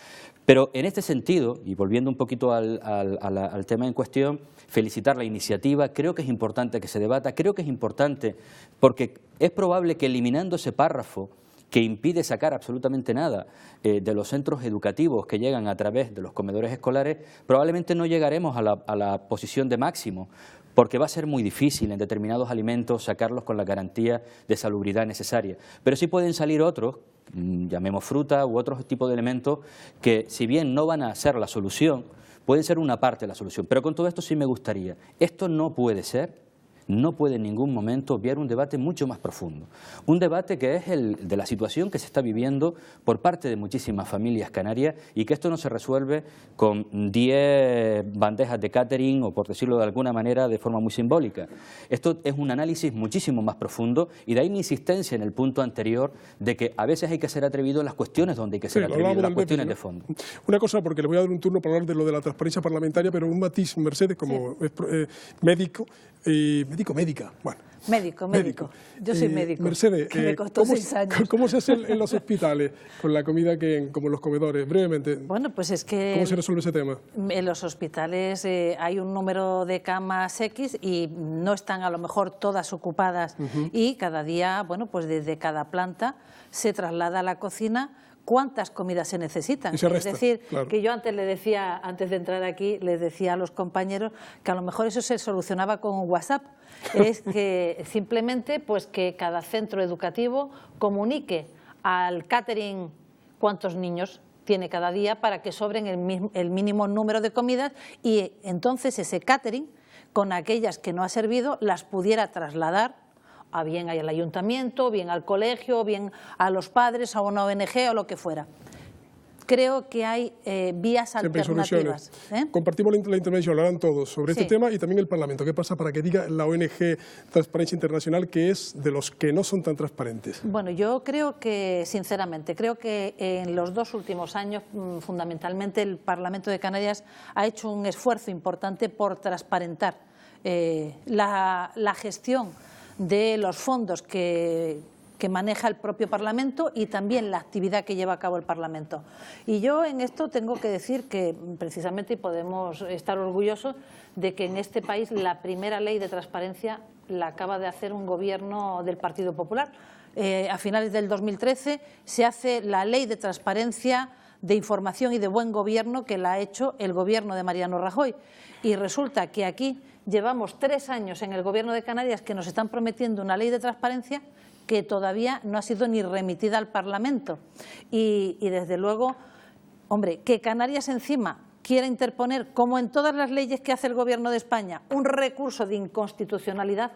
F: Pero en este sentido, y volviendo un poquito al tema en cuestión, felicitar la iniciativa, creo que es importante que se debata, creo que es importante porque es probable que eliminando ese párrafo que impide sacar absolutamente nada de los centros educativos que llegan a través de los comedores escolares, probablemente no llegaremos a la posición de máximo, porque va a ser muy difícil en determinados alimentos sacarlos con la garantía de salubridad necesaria. Pero sí pueden salir otros, llamemos fruta u otros tipos de elementos, que si bien no van a ser la solución, pueden ser una parte de la solución. Pero con todo esto sí me gustaría, esto no puede ser, no puede en ningún momento obviar un debate mucho más profundo. Un debate que es el de la situación que se está viviendo por parte de muchísimas familias canarias y que esto no se resuelve con 10 bandejas de catering o, por decirlo de alguna manera, de forma muy simbólica. Esto es un análisis muchísimo más profundo y de ahí mi insistencia en el punto anterior de que a veces hay que ser atrevido en las cuestiones donde hay que ser atrevido, en las cuestiones de fondo.
A: Una cosa, porque le voy a dar un turno para hablar de lo de la transparencia parlamentaria, pero un matiz, Mercedes, como médico, médica. Bueno,
B: médico. Yo soy médico.
A: Mercedes,
B: que me costó 6 años.
A: ¿Cómo se hace en los hospitales con la comida como en los comedores? Brevemente.
B: Bueno, pues es que...
A: ¿Cómo se resuelve ese tema?
B: En los hospitales hay un número de camas X y no están a lo mejor todas ocupadas y cada día, bueno, pues desde cada planta se traslada a la cocina cuántas comidas se necesitan.
A: Se resta,
B: es decir,
A: claro.
B: que yo antes de entrar aquí, les decía a los compañeros que a lo mejor eso se solucionaba con WhatsApp. Es que simplemente pues que cada centro educativo comunique al catering cuántos niños tiene cada día para que sobren el mínimo número de comidas y entonces ese catering, con aquellas que no ha servido, las pudiera trasladar a bien al ayuntamiento, bien al colegio, bien a los padres, a una ONG o lo que fuera. Creo que hay vías alternativas.
A: Compartimos la intervención, lo harán todos sobre este tema y también el Parlamento. ¿Qué pasa para que diga la ONG Transparencia Internacional que es de los que no son tan transparentes?
B: Bueno, yo creo que, sinceramente, creo que en los 2 últimos años, fundamentalmente, el Parlamento de Canarias ha hecho un esfuerzo importante por transparentar la gestión de los fondos que que maneja el propio Parlamento y también la actividad que lleva a cabo el Parlamento. Y yo en esto tengo que decir que precisamente podemos estar orgullosos de que en este país la primera ley de transparencia la acaba de hacer un gobierno del Partido Popular. A finales del 2013 se hace la ley de transparencia, de información y de buen gobierno que la ha hecho el gobierno de Mariano Rajoy. Y resulta que aquí llevamos 3 años en el gobierno de Canarias que nos están prometiendo una ley de transparencia que todavía no ha sido ni remitida al Parlamento. Y desde luego, hombre, que Canarias encima quiera interponer, como en todas las leyes que hace el Gobierno de España, un recurso de inconstitucionalidad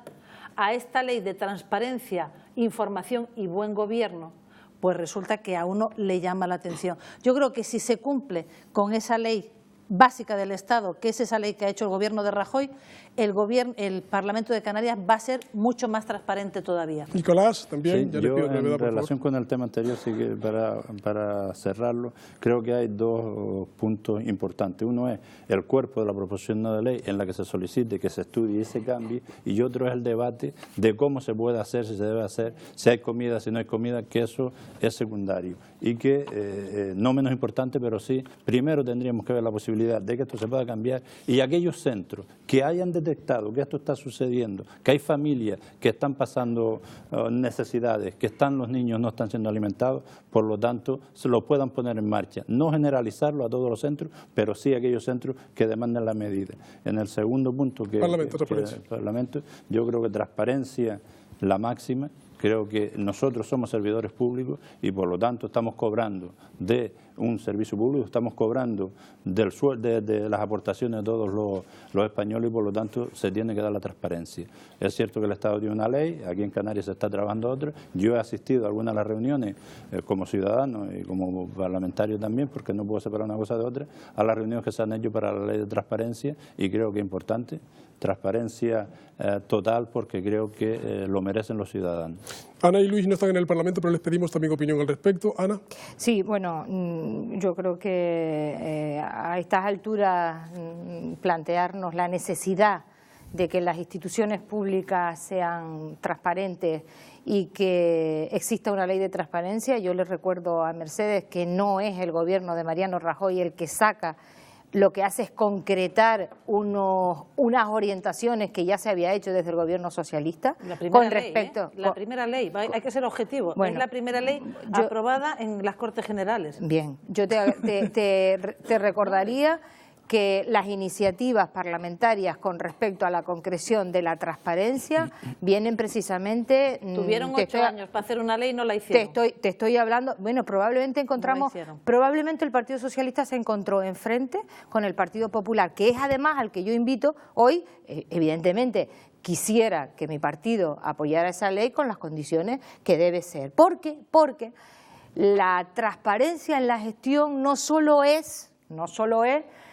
B: a esta ley de transparencia, información y buen gobierno, pues resulta que a uno le llama la atención. Yo creo que si se cumple con esa ley básica del Estado, que es esa ley que ha hecho el Gobierno de Rajoy, el Parlamento de Canarias va a ser mucho más transparente todavía.
A: Nicolás, también.
C: Sí, yo en relación con el tema anterior, sí que para cerrarlo, creo que hay 2 puntos importantes. Uno es el cuerpo de la proposición de ley en la que se solicite que se estudie y se cambie, y otro es el debate de cómo se puede hacer, si se debe hacer, si hay comida, si no hay comida, que eso es secundario. Y que, no menos importante, pero sí, primero tendríamos que ver la posibilidad de que esto se pueda cambiar, y aquellos centros que hayan detectado que esto está sucediendo, que hay familias que están pasando necesidades, que los niños no están siendo alimentados, por lo tanto se lo puedan poner en marcha. No generalizarlo a todos los centros, pero sí a aquellos centros que demanden la medida. En el segundo punto, Parlamento, yo creo que transparencia la máxima. Creo que nosotros somos servidores públicos y por lo tanto estamos cobrando de un servicio público, estamos cobrando de las aportaciones de todos los españoles y por lo tanto se tiene que dar la transparencia. Es cierto que el Estado tiene una ley, aquí en Canarias se está trabajando otra. Yo he asistido a algunas de las reuniones como ciudadano y como parlamentario también, porque no puedo separar una cosa de otra, a las reuniones que se han hecho para la ley de transparencia, y creo que es importante. Transparencia total, porque creo que lo merecen los ciudadanos.
A: Ana y Luis no están en el Parlamento, pero les pedimos también opinión al respecto. Ana.
D: Sí, bueno, yo creo que a estas alturas plantearnos la necesidad de que las instituciones públicas sean transparentes y que exista una ley de transparencia. Yo les recuerdo a Mercedes que no es el gobierno de Mariano Rajoy el que saca, lo que hace es concretar unas orientaciones que ya se había hecho desde el gobierno socialista con respecto.
B: La primera ley, hay que ser objetivo. Bueno, es la primera ley aprobada en las Cortes Generales.
D: Bien, yo te recordaría que las iniciativas parlamentarias con respecto a la concreción de la transparencia vienen precisamente...
B: Tuvieron 8 años para hacer una ley y no la hicieron.
D: Te estoy hablando... Bueno, probablemente el Partido Socialista se encontró enfrente con el Partido Popular, que es además al que yo invito hoy, evidentemente... Quisiera que mi partido apoyara esa ley con las condiciones que debe ser. Porque la transparencia en la gestión no solo es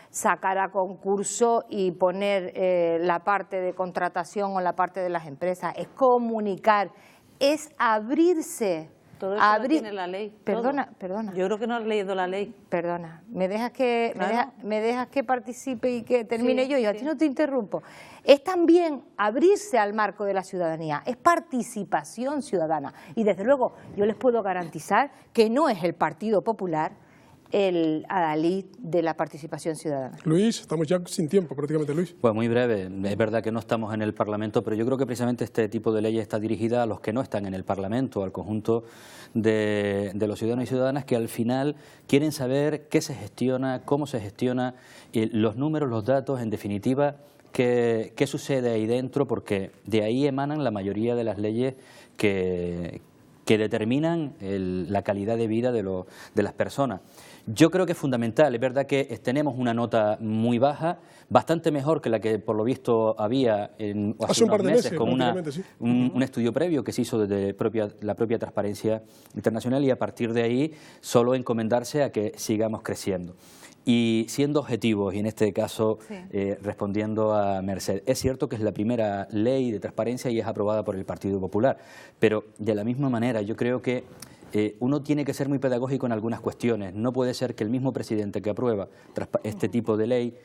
D: sacar a concurso y poner la parte de contratación o la parte de las empresas, es comunicar, es abrirse.
B: Todo eso lo tiene la ley.
D: Perdona.
B: Yo creo que no has leído la ley.
D: Perdona, me dejas que participe y que termine yo, y a ti no te interrumpo. Es también abrirse al marco de la ciudadanía, es participación ciudadana. Y desde luego yo les puedo garantizar que no es el Partido Popular el adalid de la participación ciudadana.
A: Luis, estamos ya sin tiempo prácticamente, Luis.
F: Pues muy breve, es verdad que no estamos en el Parlamento, pero yo creo que precisamente este tipo de ley está dirigida a los que no están en el Parlamento, al conjunto de los ciudadanos y ciudadanas que al final quieren saber qué se gestiona, cómo se gestiona, los números, los datos, en definitiva, qué sucede ahí dentro, porque de ahí emanan la mayoría de las leyes que determinan la calidad de vida de las personas. Yo creo que es fundamental, es verdad que tenemos una nota muy baja, bastante mejor que la que por lo visto había hace unos meses con un estudio previo que se hizo desde la propia Transparencia Internacional, y a partir de ahí solo encomendarse a que sigamos creciendo. Y siendo objetivos, y en este caso respondiendo a Mercedes, es cierto que es la primera ley de transparencia y es aprobada por el Partido Popular, pero de la misma manera yo creo que uno tiene que ser muy pedagógico en algunas cuestiones. No puede ser que el mismo presidente que aprueba este tipo de ley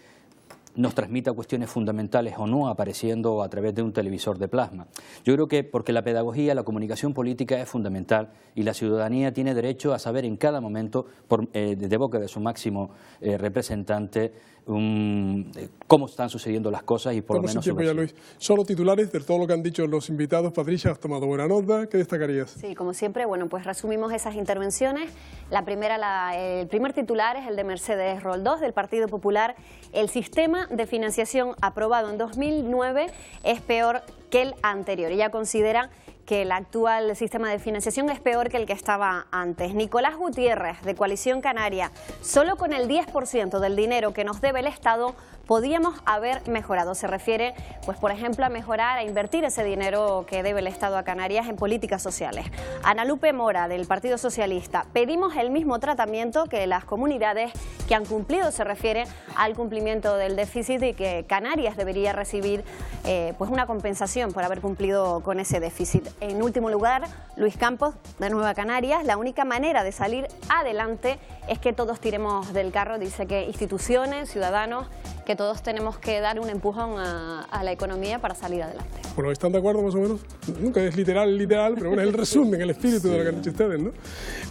F: nos transmita cuestiones fundamentales o no apareciendo a través de un televisor de plasma. Yo creo que porque la pedagogía, la comunicación política es fundamental y la ciudadanía tiene derecho a saber en cada momento, de boca de su máximo representante, cómo están sucediendo las cosas y por lo menos...
A: Ya, Luis. Solo titulares de todo lo que han dicho los invitados. Patricia, has tomado buena nota. ¿Qué destacarías?
E: Sí, como siempre, bueno, pues resumimos esas intervenciones. La primera, el primer titular es el de Mercedes Roldós, del Partido Popular. El sistema de financiación aprobado en 2009 es peor que el anterior. Ella considera que el actual sistema de financiación es peor que el que estaba antes. Nicolás Gutiérrez, de Coalición Canaria: solo con el 10% del dinero que nos debe el Estado podíamos haber mejorado. Se refiere, pues por ejemplo, a mejorar, a invertir ese dinero que debe el Estado a Canarias en políticas sociales. Ana Lupe Mora, del Partido Socialista: pedimos el mismo tratamiento que las comunidades que han cumplido. Se refiere al cumplimiento del déficit y que Canarias debería recibir pues una compensación por haber cumplido con ese déficit. En último lugar, Luis Campos, de Nueva Canarias: la única manera de salir adelante es que todos tiremos del carro. Dice que instituciones, ciudadanos, que todos tenemos que dar un empujón a la economía para salir adelante.
A: Bueno, ¿están de acuerdo más o menos? Nunca es literal, pero bueno, es el resumen, el espíritu de lo que han dicho ustedes, ¿no?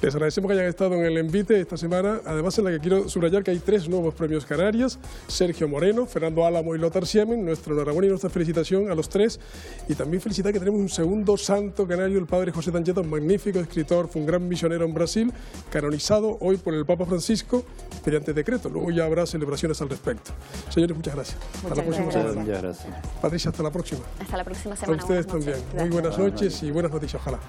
A: Les agradecemos que hayan estado en el envite esta semana, además en la que quiero subrayar que hay 3 nuevos premios Canarias: Sergio Moreno, Fernando Álamo y Lothar Siemen. Nuestra enhorabuena y nuestra felicitación a los 3, y también felicitar que tenemos un segundo santo canario, el padre José Tancheta, un magnífico escritor, fue un gran misionero en Brasil, canonizado hoy por el Papa Francisco mediante decreto. Luego ya habrá celebraciones al respecto. Señores, muchas gracias. Hasta la próxima semana.
C: Muchas gracias.
A: Patricia, hasta la próxima.
E: Hasta la próxima semana.
A: A ustedes también. Muy buenas noches y buenas noticias, ojalá.